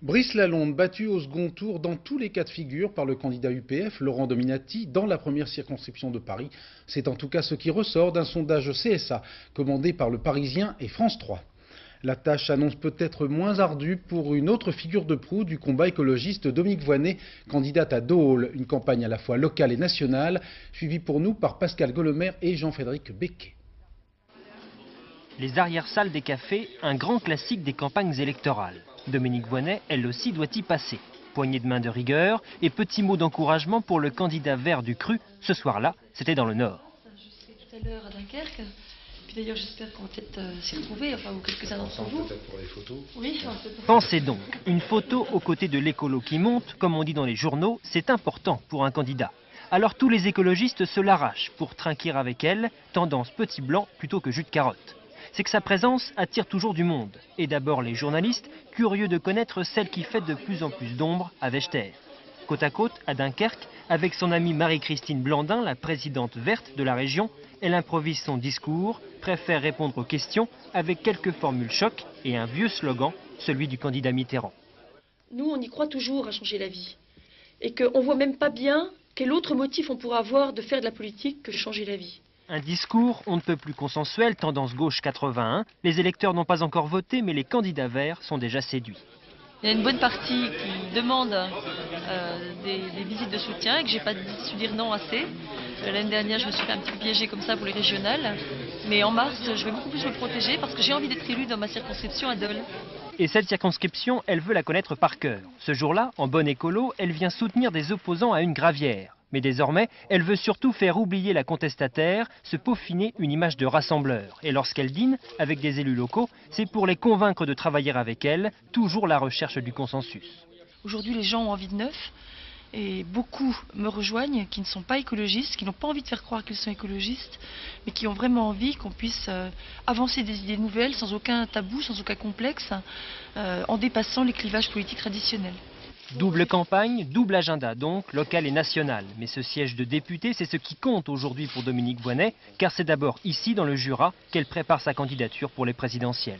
Brice Lalonde, battu au second tour dans tous les cas de figure par le candidat UPF, Laurent Dominati, dans la première circonscription de Paris. C'est en tout cas ce qui ressort d'un sondage CSA commandé par Le Parisien et France 3. La tâche s'annonce peut-être moins ardue pour une autre figure de proue du combat écologiste, Dominique Voynet, candidate à Dohol, une campagne à la fois locale et nationale, suivie pour nous par Pascal Golomer et Jean-Frédéric Becquet. Les arrière-salles des cafés, un grand classique des campagnes électorales. Dominique Voynet, elle aussi, doit y passer. Poignée de main de rigueur et petits mots d'encouragement pour le candidat vert du Cru. Ce soir-là, c'était dans le Nord. Je serai tout à l'heure à Dunkerque. Puis d'ailleurs, j'espère qu'on va peut-être s'y retrouver, enfin, ou quelques-uns d'entre vous. Peut-être pour les photos. Oui. Pensez donc, une photo aux côtés de l'écolo qui monte, comme on dit dans les journaux, c'est important pour un candidat. Alors tous les écologistes se l'arrachent pour trinquer avec elle, tendance petit blanc plutôt que jus de carotte. C'est que sa présence attire toujours du monde. Et d'abord les journalistes, curieux de connaître celle qui fait de plus en plus d'ombre à Wechter. Côte à côte, à Dunkerque, avec son amie Marie-Christine Blandin, la présidente verte de la région, elle improvise son discours, préfère répondre aux questions avec quelques formules chocs et un vieux slogan, celui du candidat Mitterrand. Nous, on y croit toujours à changer la vie. Et qu'on ne voit même pas bien quel autre motif on pourra avoir de faire de la politique que changer la vie. Un discours on ne peut plus consensuel, tendance gauche 81. Les électeurs n'ont pas encore voté, mais les candidats verts sont déjà séduits. Il y a une bonne partie qui demande des visites de soutien et que j'ai pas su dire non assez. L'année dernière, je me suis fait un petit peu piéger comme ça pour les régionales. Mais en mars, je vais beaucoup plus me protéger parce que j'ai envie d'être élue dans ma circonscription à Dole. Et cette circonscription, elle veut la connaître par cœur. Ce jour-là, en bonne écolo, elle vient soutenir des opposants à une gravière. Mais désormais, elle veut surtout faire oublier la contestataire, se peaufiner une image de rassembleur. Et lorsqu'elle dîne avec des élus locaux, c'est pour les convaincre de travailler avec elle, toujours la recherche du consensus. Aujourd'hui, les gens ont envie de neuf. Et beaucoup me rejoignent qui ne sont pas écologistes, qui n'ont pas envie de faire croire qu'ils sont écologistes, mais qui ont vraiment envie qu'on puisse avancer des idées nouvelles sans aucun tabou, sans aucun complexe, en dépassant les clivages politiques traditionnels. Double campagne, double agenda donc, local et national. Mais ce siège de député, c'est ce qui compte aujourd'hui pour Dominique Voynet, car c'est d'abord ici, dans le Jura, qu'elle prépare sa candidature pour les présidentielles.